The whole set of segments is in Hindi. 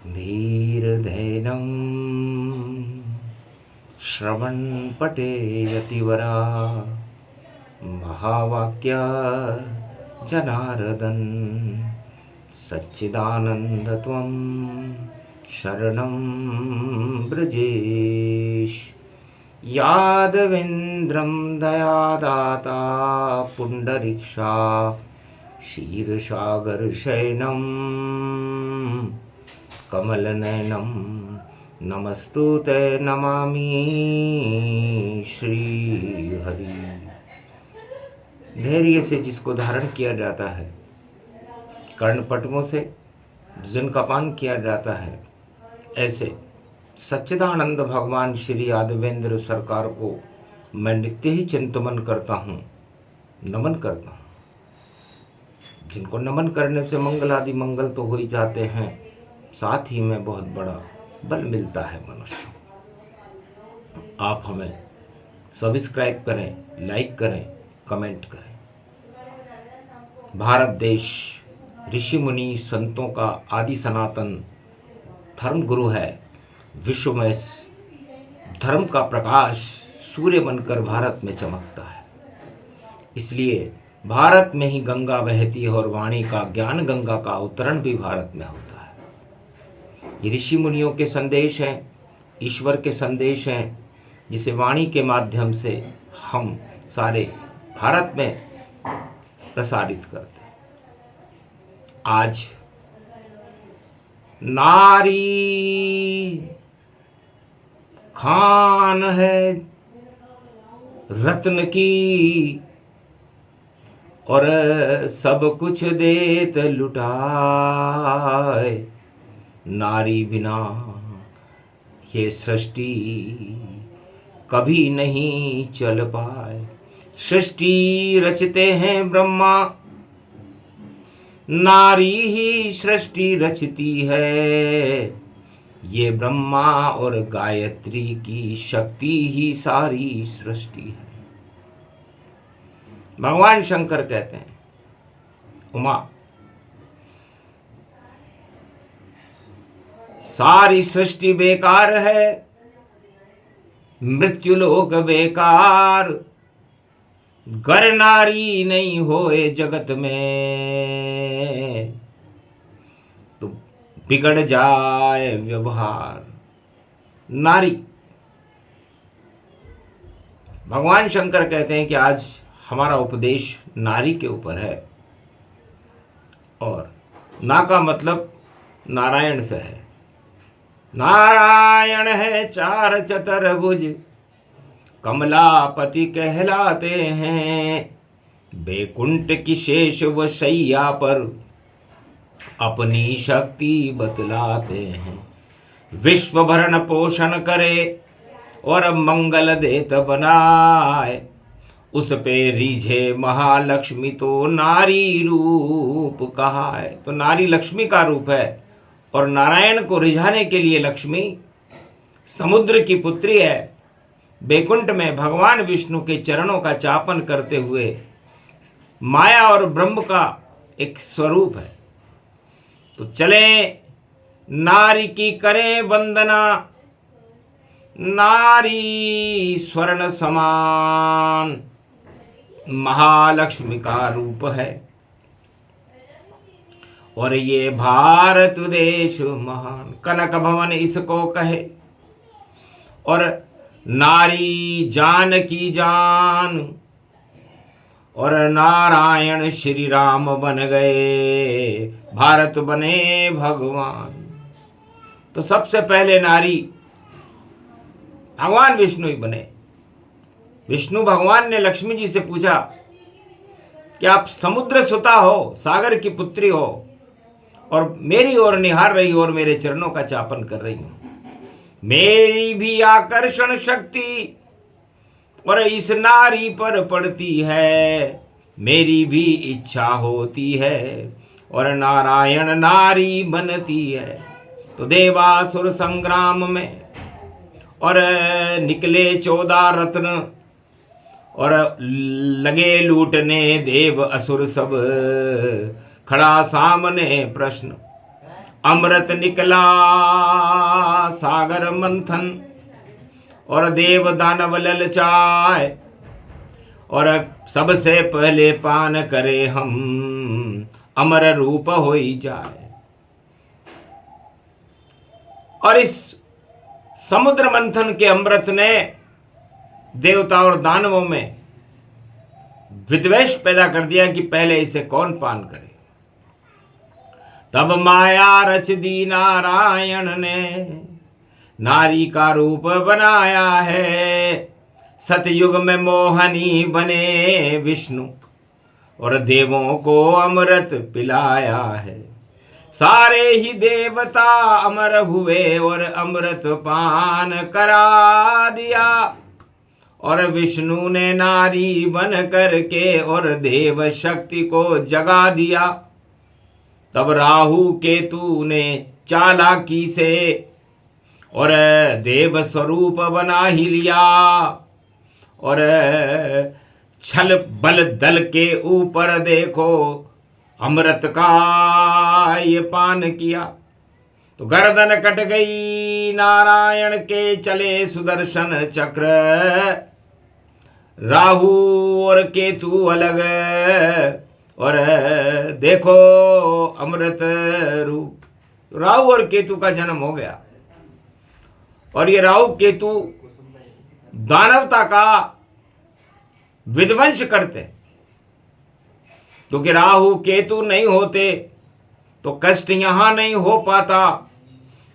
धीर्धैनं श्रवणपटेयतिवरा महावाक्य जनार्दन सच्चिदानन्दत्वं शरणं ब्रजेश यादवेन्द्रं दयादाता पुण्डरीक्षा क्षीरसागरशयनं कमलनयनं नमस्तुते नमामि श्रीहरि। धैर्य से जिसको धारण किया जाता है, कर्णपटुओं से जिनका पान किया जाता है, ऐसे सच्चिदानंद भगवान श्री यादवेंद्र सरकार को मैं नित्य ही चिंतन करता हूँ, नमन करता हूँ। जिनको नमन करने से मंगल आदि मंगल तो हो ही जाते हैं, साथ ही में बहुत बड़ा बल मिलता है मनुष्य। आप हमें सब्सक्राइब करें, लाइक करें, कमेंट करें। भारत देश ऋषि मुनि संतों का आदि सनातन धर्म गुरु है। विश्व में धर्म का प्रकाश सूर्य बनकर भारत में चमकता है। इसलिए भारत में ही गंगा बहती है और वाणी का ज्ञान गंगा का अवतरण भी भारत में होता है। ये ऋषि मुनियों के संदेश हैं, ईश्वर के संदेश हैं, जिसे वाणी के माध्यम से हम सारे भारत में प्रसारित करते हैं। आज नारी खान है रत्न की और सब कुछ देत लुटाए। नारी बिना ये सृष्टि कभी नहीं चल पाए। सृष्टि रचते हैं ब्रह्मा, नारी ही सृष्टि रचती है। ये ब्रह्मा और गायत्री की शक्ति ही सारी सृष्टि है। भगवान शंकर कहते हैं, उमा सारी सृष्टि बेकार है, मृत्यु लोक बेकार। गर नारी नहीं होए जगत में तो बिगड़ जाए व्यवहार। नारी, भगवान शंकर कहते हैं कि आज हमारा उपदेश नारी के ऊपर है। और ना का मतलब नारायण से है। नारायण है चार चतुर्भुज, कमलापति कहलाते हैं। बैकुंठ की शेष व शैया पर अपनी शक्ति बतलाते हैं। विश्व भरण पोषण करे और मंगल देत बनाए। उस पे रीझे महालक्ष्मी तो नारी रूप कहा है। तो नारी लक्ष्मी का रूप है और नारायण को रिझाने के लिए लक्ष्मी समुद्र की पुत्री है। बैकुंठ में भगवान विष्णु के चरणों का चापन करते हुए माया और ब्रह्म का एक स्वरूप है। तो चले नारी की करें वंदना, नारी स्वर्ण समान महालक्ष्मी का रूप है। और ये भारत देश महान, कनक भवन इसको कहे। और नारी जान की जान, और नारायण श्री राम बन गए, भारत बने भगवान। तो सबसे पहले नारी भगवान विष्णु ही बने। विष्णु भगवान ने लक्ष्मी जी से पूछा कि आप समुद्र सुता हो, सागर की पुत्री हो और मेरी ओर निहार रही हो और मेरे चरणों का चापन कर रही हो। मेरी भी आकर्षण शक्ति और इस नारी पर पड़ती है। मेरी भी इच्छा होती है और नारायण नारी बनती है। तो देवासुर संग्राम में और निकले 14 रत्न और लगे लूटने देव असुर सब। खड़ा सामने प्रश्न, अमृत निकला सागर मंथन, और देव दानव ललचाए, और सबसे पहले पान करे हम, अमर रूप होई जाए। और इस समुद्र मंथन के अमृत ने देवता और दानवों में विद्वेष पैदा कर दिया कि पहले इसे कौन पान करे। तब माया रच दी नारायण ने, नारी का रूप बनाया है। सतयुग में मोहनी बने विष्णु, और देवों को अमृत पिलाया है। सारे ही देवता अमर हुए और अमृत पान करा दिया, और विष्णु ने नारी बन करके और देव शक्ति को जगा दिया। तब राहु केतु ने चालाकी से और देव स्वरूप बना ही लिया, और छल बल दल के ऊपर देखो अमृत का ये पान किया। तो गर्दन कट गई नारायण के, चले सुदर्शन चक्र, राहु और केतु अलग, और देखो अमृत रूप। राहु और केतु का जन्म हो गया, और ये राहु केतु दानवता का विध्वंस करते, क्योंकि राहु केतु नहीं होते तो कष्ट यहां नहीं हो पाता।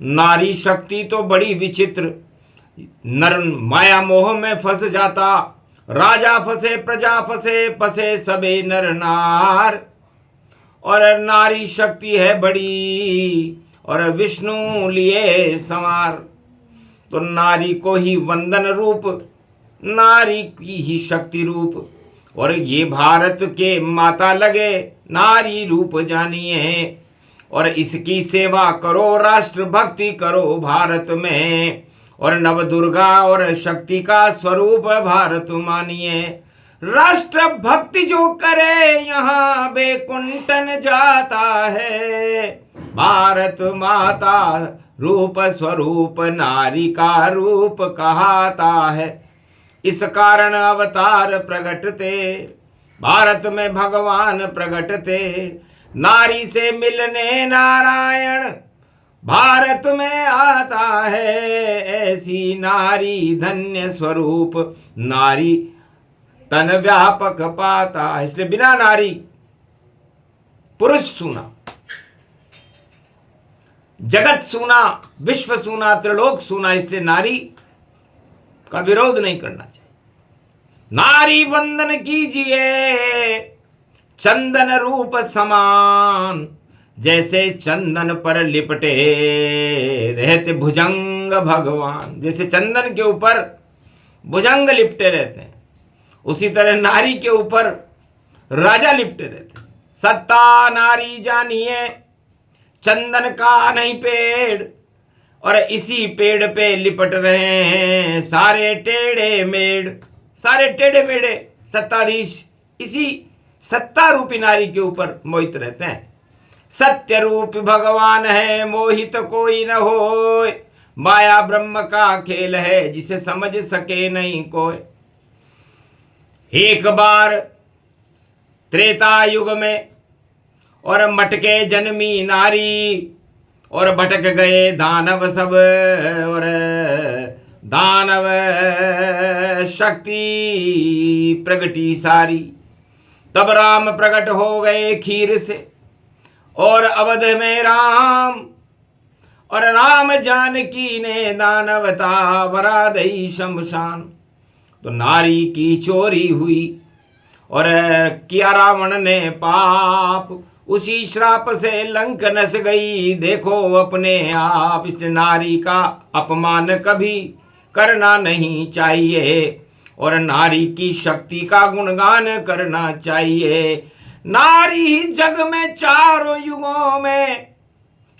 नारी शक्ति तो बड़ी विचित्र, नर माया मोह में फंस जाता। राजा फंसे, प्रजा फंसे, फंसे सबे नर नार, और नारी शक्ति है बड़ी, और विष्णु लिए संवार। तो नारी को ही वंदन रूप, नारी की ही शक्ति रूप, और ये भारत के माता लगे, नारी रूप जानिए, और इसकी सेवा करो, राष्ट्र भक्ति करो भारत में, और नव दुर्गा और शक्ति का स्वरूप भारत मानिए। राष्ट्र भक्ति जो करे यहाँ बेकुंठन जाता है। भारत माता रूप स्वरूप नारी का रूप कहाता है। इस कारण अवतार प्रगटते, भारत में भगवान प्रगटते। नारी से मिलने नारायण भारत में आता है। ऐसी नारी धन्य स्वरूप, नारी तन व्यापक पाता है। इसलिए बिना नारी पुरुष सूना, जगत सूना, विश्व सूना, त्रिलोक सूना। इसलिए नारी का विरोध नहीं करना चाहिए। नारी वंदन कीजिए चंदन रूप समान, जैसे चंदन पर लिपटे रहते भुजंग भगवान। जैसे चंदन के ऊपर भुजंग लिपटे रहते हैं, उसी तरह नारी के ऊपर राजा लिपटे रहते हैं। सत्ता नारी जानिए, चंदन का नहीं पेड़, और इसी पेड़ पे लिपट रहे हैं सारे टेढ़े मेढ़। सारे टेढ़े मेढ़े सत्ताधीश इसी सत्ता रूपी नारी के ऊपर मोहित रहते हैं। सत्य रूप भगवान है, मोहित कोई न होए। माया ब्रह्म का खेल है, जिसे समझ सके नहीं कोई। एक बार त्रेता युग में और मटके जन्मी नारी, और भटक गए दानव सब, और दानव शक्ति प्रगटी सारी। तब राम प्रकट हो गए खीर से, और अवध में राम, और राम जानकी ने दानवता बना दई शमशान। तो नारी की चोरी हुई, और किया रावण ने पाप, उसी श्राप से लंक नस गई। देखो अपने आप, इस नारी का अपमान कभी करना नहीं चाहिए, और नारी की शक्ति का गुणगान करना चाहिए। नारी ही जग में चारों युगों में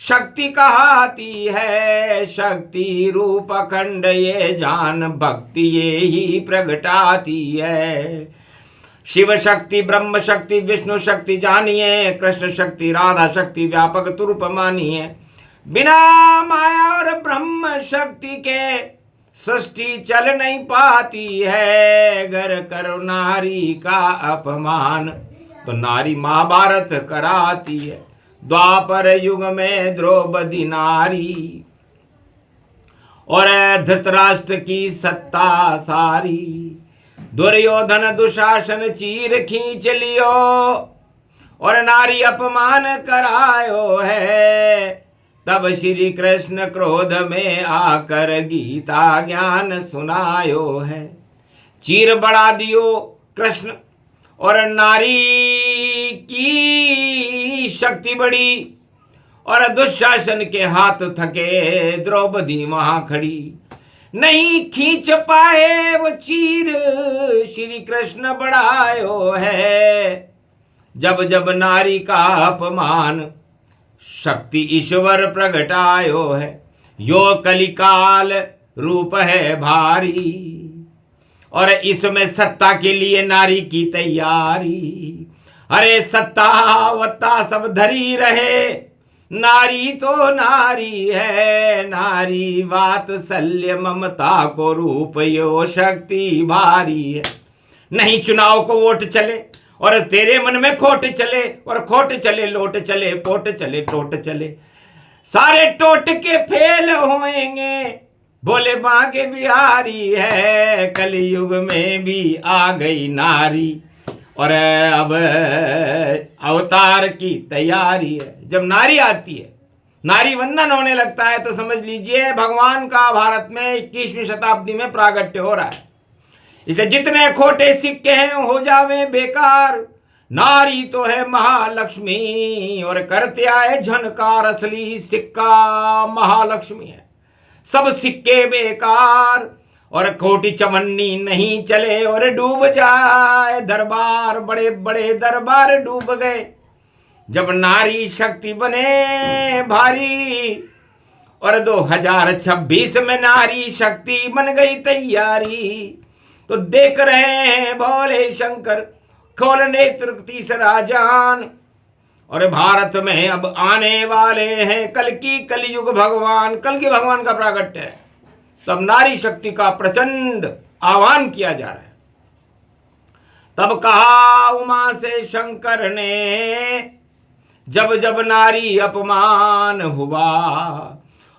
शक्ति कहाती है। शक्ति रूप अखंड ये जान, भक्ति ये ही प्रगटाती है। शिव शक्ति, ब्रह्म शक्ति, विष्णु शक्ति जानिए। कृष्ण शक्ति, राधा शक्ति व्यापक तुरूप मानिए। बिना माया और ब्रह्म शक्ति के सृष्टि चल नहीं पाती है। अगर करो नारी का अपमान तो नारी महाभारत कराती है। द्वापर युग में द्रौपदी नारी और धृतराष्ट्र की सत्ता सारी। दुर्योधन दुशासन चीर खींच लियो और नारी अपमान करायो है। तब श्री कृष्ण क्रोध में आकर गीता ज्ञान सुनायो है। चीर बढ़ा दियो कृष्ण और नारी की शक्ति बढ़ी और दुशासन के हाथ थके। द्रौपदी वहां खड़ी नहीं खींच पाए वो चीर, श्री कृष्ण बढ़ायो है। जब जब नारी का अपमान शक्ति ईश्वर प्रगटायो है। यो कलिकाल रूप है भारी और इसमें सत्ता के लिए नारी की तैयारी। अरे सत्ता वत्ता सब धरी रहे, नारी तो नारी है। नारी वात्सल्य ममता को रूप यो शक्ति भारी है। नहीं चुनाव को वोट चले और तेरे मन में खोट चले और खोट चले लोट चले पोट चले टोट चले, सारे टोट के फेल होएंगे। बोले बांके बिहारी है। कलयुग में भी आ गई नारी और अब अवतार की तैयारी है। जब नारी आती है, नारी वंदन होने लगता है, तो समझ लीजिए भगवान का भारत में 21वीं शताब्दी में प्रागट्य हो रहा है। इसलिए जितने खोटे सिक्के हैं हो जावे बेकार। नारी तो है महालक्ष्मी और करते आए झनकार। असली सिक्का महालक्ष्मी है, सब सिक्के बेकार और खोटी चवन्नी नहीं चले और डूब जाए दरबार। बड़े बड़े दरबार डूब गए जब नारी शक्ति बने भारी। और 2026 में नारी शक्ति बन गई तैयारी। तो देख रहे हैं भोले शंकर खोल नेत्र तीसरा जान। और भारत में अब आने वाले हैं कल की कलयुग भगवान। कल के भगवान का प्रागट्य है, तब नारी शक्ति का प्रचंड आह्वान किया जा रहा है। तब कहा उमा से शंकर ने, जब जब नारी अपमान हुआ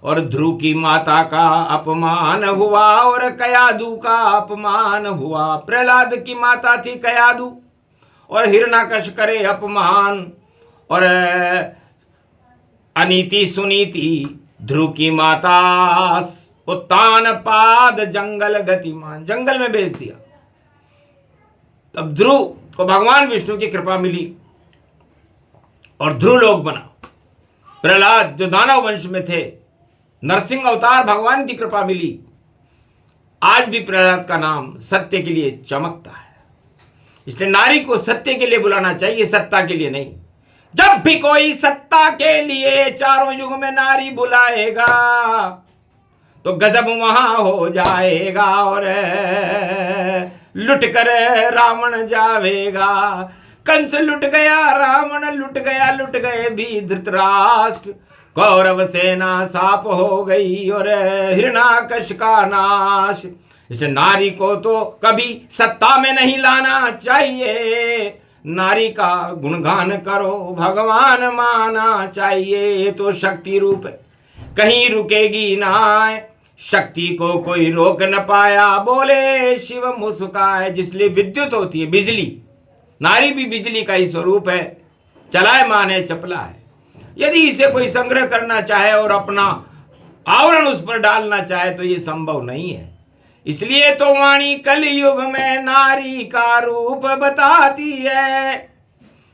और ध्रुव की माता का अपमान हुआ और कयादू का अपमान हुआ। प्रहलाद की माता थी कयादू और हिरण्याकश करे अपमान और अनीति सुनीति ध्रुव की माता उत्तान पाद जंगल गतिमान, जंगल में भेज दिया। तब ध्रुव को भगवान विष्णु की कृपा मिली और ध्रुव लोक बना। प्रहलाद जो दानव वंश में थे, नरसिंह अवतार, भगवान की कृपा मिली। आज भी प्रहलाद का नाम सत्य के लिए चमकता है। इसलिए नारी को सत्य के लिए बुलाना चाहिए, सत्ता के लिए नहीं। जब भी कोई सत्ता के लिए चारों युग में नारी बुलाएगा तो गजब वहां हो जाएगा और लुट कर रावण जावेगा। कंस लुट गया, रावण लुट गया, लुट गए भी धृतराष्ट्र। कौरव सेना साफ हो गई और हिरण्याकश का नाश। इस नारी को तो कभी सत्ता में नहीं लाना चाहिए। नारी का गुणगान करो, भगवान माना चाहिए। ये तो शक्ति रूप है, कहीं रुकेगी ना। शक्ति को कोई रोक न पाया, बोले शिव मुस्काए। जिसलिए विद्युत होती है बिजली, नारी भी बिजली का ही स्वरूप है। चलाए मान है, चपला है। यदि इसे कोई संग्रह करना चाहे और अपना आवरण उस पर डालना चाहे तो ये संभव नहीं है। इसलिए तो वाणी कलयुग में नारी का रूप बताती है।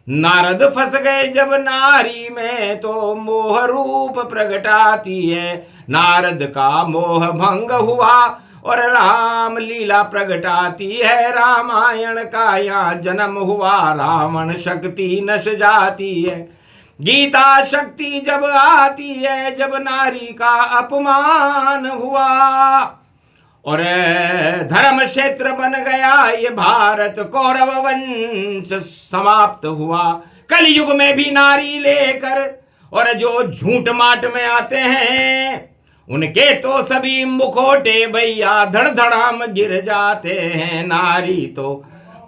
नारद फंस गए जब नारी में तो मोह रूप प्रगटाती है। नारद का मोह भंग हुआ और राम लीला प्रगटाती है। रामायण का यहाँ जन्म हुआ, रावण शक्ति नश जाती है। गीता शक्ति जब आती है, जब नारी का अपमान हुआ और धर्म क्षेत्र बन गया ये भारत। कौरव वंश समाप्त हुआ। कलयुग में भी नारी लेकर और जो झूठ माट में आते हैं उनके तो सभी मुखोटे भैया धड़धड़ाम गिर जाते हैं। नारी तो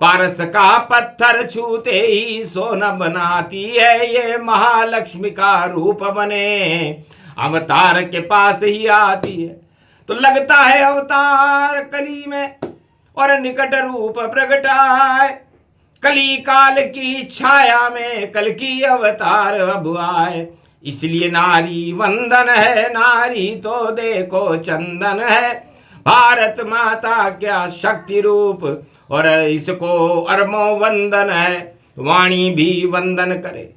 पारस का पत्थर छूते ही सोना बनाती है, ये महालक्ष्मी का रूप बने अवतार के पास ही आती है। तो लगता है अवतार कली में और निकट रूप प्रगटाए, कली काल की छाया में कल की अवतार अब आए। इसलिए नारी वंदन है, नारी तो देखो चंदन है, भारत माता क्या शक्ति रूप, और इसको अरबों वंदन है, वाणी भी वंदन करे।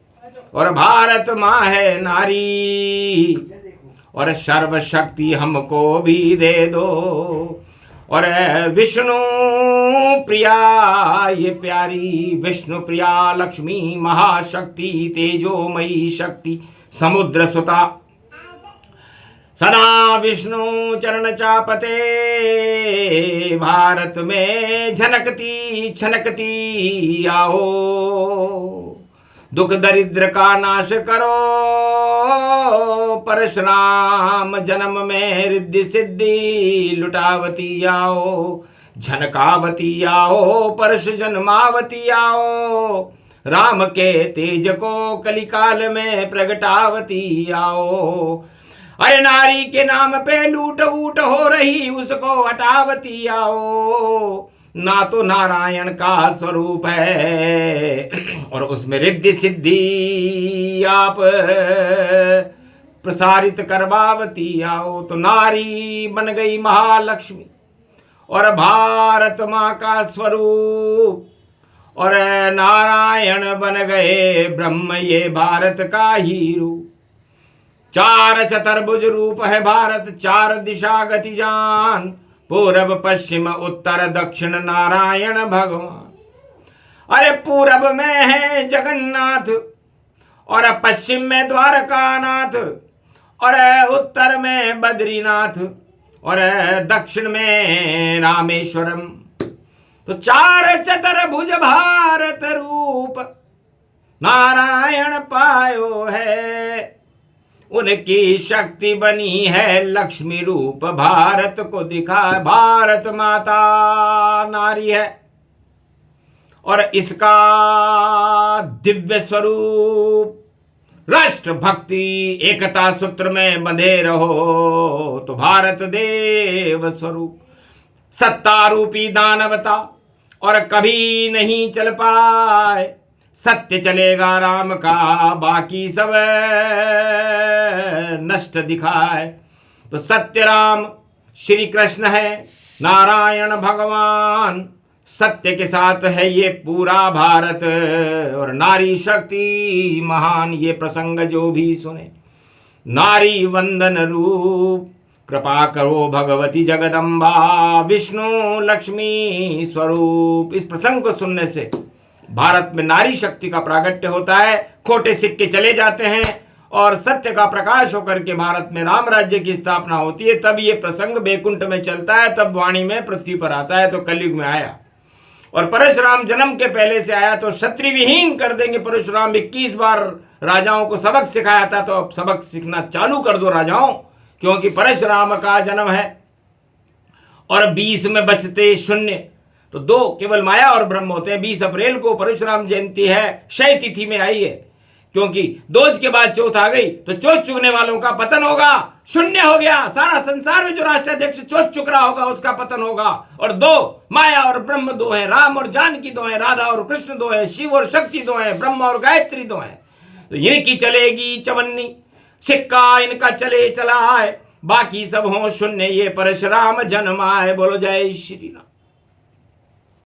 और भारत माँ है नारी, और सर्व शक्ति हमको भी दे दो। और विष्णु प्रिया ये प्यारी, विष्णु प्रिया लक्ष्मी महाशक्ति, तेजोमयी शक्ति समुद्र सुता, सदा विष्णु चरण चापते, भारत में झनकती छनकती आओ, दुख दरिद्र का नाश करो, परशुराम जन्म में रिद्धि सिद्धि लुटावती आओ, झनकावती आओ, परशु जन्मावती आओ, राम के तेज को कलिकाल में प्रगटावती आओ। अरे नारी के नाम पे लूट ऊट हो रही उसको हटावती आओ, ना तो नारायण का स्वरूप है और उसमें रिद्धि सिद्धि आप प्रसारित करवावती आओ। तो नारी बन गई महालक्ष्मी और भारत माँ का स्वरूप, और नारायण बन गए ब्रह्म ये भारत का ही रूप। चार चतुर्भुज रूप है भारत, चार दिशा गति जान, पूरब पश्चिम उत्तर दक्षिण नारायण भगवान। अरे पूरब में है जगन्नाथ, और पश्चिम में द्वारकानाथ, और उत्तर में बद्रीनाथ, और दक्षिण में रामेश्वरम। तो चार चतुर्भुज भारत रूप नारायण पायो है, उनकी शक्ति बनी है लक्ष्मी रूप, भारत को दिखा। भारत माता नारी है और इसका दिव्य स्वरूप राष्ट्र भक्ति एकता सूत्र में बंधे रहो। तो भारत देव स्वरूप सत्ता रूपी दानवता और कभी नहीं चल पाए, सत्य चलेगा राम का बाकी सब नष्ट दिखाए। तो सत्य राम श्री कृष्ण है, नारायण भगवान, सत्य के साथ है ये पूरा भारत, और नारी शक्ति महान ये प्रसंग जो भी सुने। नारी वंदन रूप कृपा करो भगवती जगदम्बा, विष्णु लक्ष्मी स्वरूप। इस प्रसंग को सुनने से भारत में नारी शक्ति का प्रागट्य होता है, खोटे सिक्के चले जाते हैं और सत्य का प्रकाश होकर के भारत में राम राज्य की स्थापना होती है। तब ये प्रसंग बैकुंठ में चलता है, तब वाणी में पृथ्वी पर आता है। तो कलयुग में आया और परशुराम जन्म के पहले से आया तो क्षत्रिय विहीन कर देंगे परशुराम। 21 बार राजाओं को सबक सिखाया था, तो अब सबक सीखना चालू कर दो राजाओं, क्योंकि परशुराम का जन्म है। और 20 में बचते शून्य, तो 2 केवल माया और ब्रह्म होते हैं। 20 अप्रैल को परशुराम जयंती है, क्षय तिथि में आई है, क्योंकि दोज के बाद चौथ आ गई तो चौथ चुगने वालों का पतन होगा, शून्य हो गया। सारा संसार में जो राष्ट्राध्यक्ष चौथ चुक रहा होगा उसका पतन होगा। और 2 माया और ब्रह्म 2 है, राम और जानकी 2 है, राधा और कृष्ण 2 है, शिव और शक्ति 2 है, ब्रह्मा और गायत्री 2 है। तो इनकी चलेगी चवन्नी, सिक्का इनका चले चला है, बाकी सब हो शून्य, ये परशुराम जन्म आए। बोलो जय श्री राम।